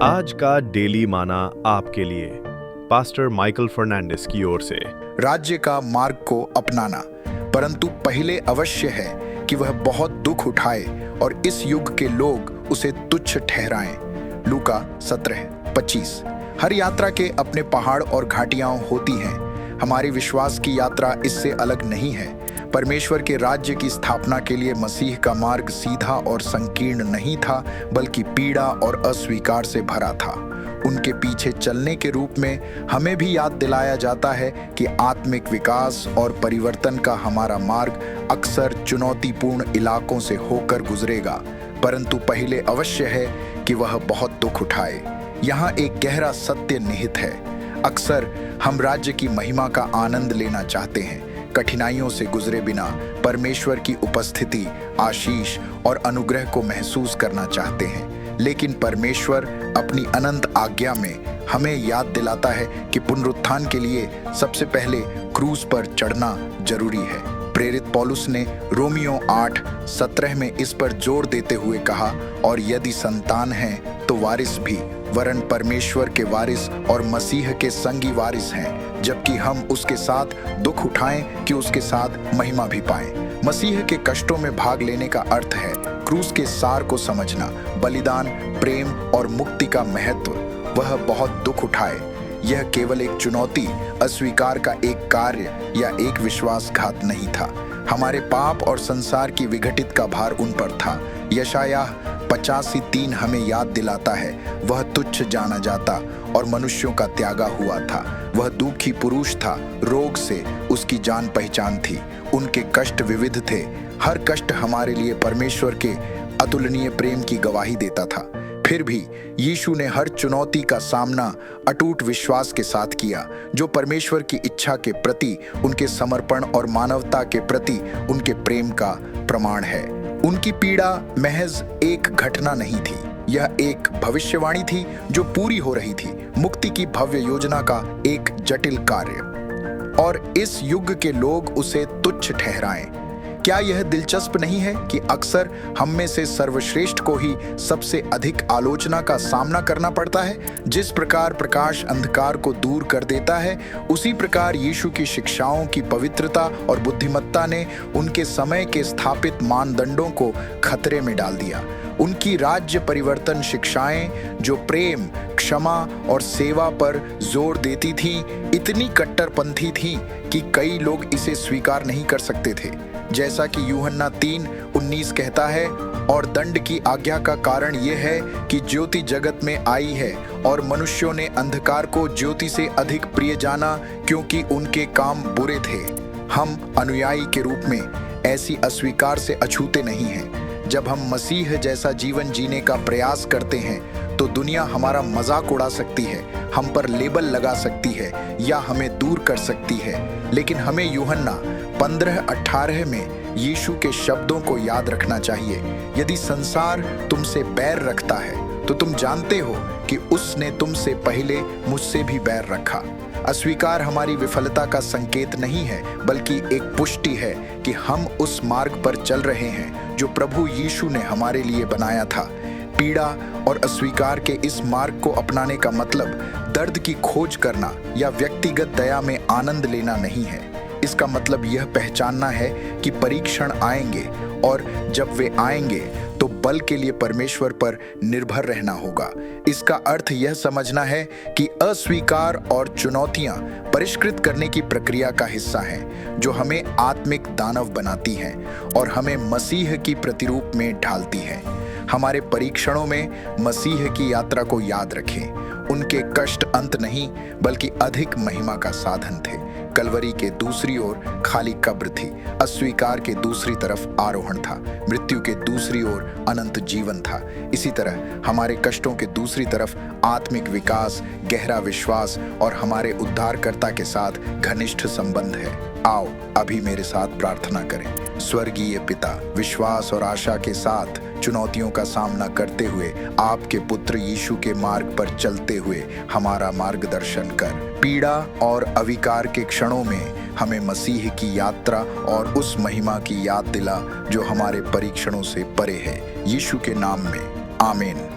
आज का डेली माना आपके लिए पास्टर माइकल फर्नांडिस की ओर से। राज्य का मार्ग को अपनाना, परंतु पहले अवश्य है कि वह बहुत दुख उठाए और इस युग के लोग उसे तुच्छ ठहराएं। लूका 17:25। हर यात्रा के अपने पहाड़ और घाटियां होती हैं। हमारी विश्वास की यात्रा इससे अलग नहीं है। परमेश्वर के राज्य की स्थापना के लिए मसीह का मार्ग सीधा और संकीर्ण नहीं था, बल्कि पीड़ा और अस्वीकार से भरा था। उनके पीछे चलने के रूप में हमें भी याद दिलाया जाता है कि आत्मिक विकास और परिवर्तन का हमारा मार्ग अक्सर चुनौतीपूर्ण इलाकों से होकर गुजरेगा, परंतु पहले अवश्य है कि वह बहुत दुख उठाए। यहाँ एक गहरा सत्य निहित है। अक्सर हम राज्य की महिमा का आनंद लेना चाहते हैं, कठिनाइयों से गुजरे बिना परमेश्वर की उपस्थिति, आशीष और अनुग्रह को महसूस करना चाहते हैं। लेकिन परमेश्वर अपनी अनंत आज्ञा में हमें याद दिलाता है कि पुनरुत्थान के लिए सबसे पहले क्रूस पर चढ़ना जरूरी है। प्रेरित पौलुस ने रोमियो 8:17 में इस पर जोर देते हुए कहा, और यदि संतान है तो वारिस भी, वरन परमेश्वर के वारिस और मसीह के संगी वारिस हैं, जबकि हम उसके साथ दुख उठाएं कि उसके साथ महिमा भी पाएं। मसीह के कष्टों में भाग लेने का अर्थ है क्रूस के सार को समझना, बलिदान, प्रेम और मुक्ति का महत्व। वह बहुत दुख उठाए। यह केवल एक चुनौती, अस्वीकार का एक कार्य या एक विश्वासघात नहीं था। हमारे पाप और संसार की विघटित का भार उन पर था। यशायाह 85:3 हमें याद दिलाता है, वह तुच्छ जाना जाता और मनुष्यों का त्यागा हुआ था। वह दुखी पुरुष था, रोग से उसकी जान पहचान थी। उनके कष्ट विविध थे। हर कष्ट हमारे लिए परमेश्वर के अतुलनीय प्रेम की गवाही देता था। फिर भी यीशु ने हर चुनौती का सामना अटूट विश्वास के साथ किया, जो परमेश्वर की इच्छा के प्रति उनके समर्पण और मानवता के प्रति उनके प्रेम का प्रमाण है। उनकी पीड़ा महज एक घटना नहीं थी, यह एक भविष्यवाणी थी जो पूरी हो रही थी, मुक्ति की भव्य योजना का एक जटिल कार्य। और इस युग के लोग उसे तुच्छ ठहराएं। क्या यह दिलचस्प नहीं है कि अक्सर हम में से सर्वश्रेष्ठ को ही सबसे अधिक आलोचना का सामना करना पड़ता है? जिस प्रकार प्रकाश अंधकार को दूर कर देता है, उसी प्रकार यीशु की शिक्षाओं की पवित्रता और बुद्धिमत्ता ने उनके समय के स्थापित मानदंडों को खतरे में डाल दिया। उनकी राज्य परिवर्तन शिक्षाएं, जो प्रेम, क्षमा और सेवा पर जोर देती थीं, इतनी कट्टरपंथी थीं कि कई लोग इसे स्वीकार नहीं कर सकते थे। जैसा कि यूहन्ना 3:19 कहता है, और दंड की आज्ञा का कारण यह है कि ज्योति जगत में आई है और मनुष्यों ने अंधकार को ज्योति से अधिक प्रिय जाना, क्योंकि उनके काम बुरे थे। हम अनुयायी के रूप में ऐसी अस्वीकार से अछूते नहीं हैं। जब हम मसीह जैसा जीवन जीने का प्रयास करते हैं तो दुनिया हमारा मजाक उड़ा सकती है, हम पर लेबल लगा सकती है या हमें दूर कर सकती है। लेकिन हमें यूहन्ना 15:18 में यीशु के शब्दों को याद रखना चाहिए, यदि संसार तुमसे बैर रखता है तो तुम जानते हो कि उसने तुमसे पहले मुझसे भी बैर रखा। अस्वीकार हमारी विफलता का संकेत नहीं है, बल्कि एक पुष्टि है कि हम उस मार्ग पर चल रहे हैं जो प्रभु यीशु ने हमारे लिए बनाया था। पीड़ा और अस्वीकार के इस मार्ग को अपनाने का मतलब दर्द की खोज करना या व्यक्तिगत दया में आनंद लेना नहीं है। इसका मतलब यह पहचानना है कि परीक्षण आएंगे, और जब वे आएंगे तो बल के लिए परमेश्वर पर निर्भर रहना होगा। इसका अर्थ यह समझना है कि अस्वीकार और चुनौतियां परिष्कृत करने की प्रक्रिया का हिस्सा हैं, जो हमें आत्मिक दानव बनाती हैं और हमें मसीह की प्रतिरूप में ढालती हैं। हमारे परीक्षणों में मसीह की यात्रा को याद रखें। उनके कष्ट अंत नहीं, बल्कि अधिक महिमा का साधन थे। कलवरी के दूसरी ओर खाली कब्र थी, अस्वीकार के दूसरी तरफ आरोहण था, मृत्यु के दूसरी ओर अनंत जीवन था। इसी तरह हमारे कष्टों के दूसरी तरफ आत्मिक विकास, गहरा विश्वास और हमारे उद्धारकर्ता के साथ घनिष्ठ संबंध है। आओ अभी मेरे साथ प्रार्थना करें। स्वर्गीय पिता, विश्वास और आशा के साथ चुनौतियों का सामना करते हुए आपके पुत्र यीशु के मार्ग पर चलते हुए हमारा मार्गदर्शन कर। पीड़ा और अविकार के क्षणों में हमें मसीह की यात्रा और उस महिमा की याद दिला जो हमारे परीक्षणों से परे है। यीशु के नाम में आमीन।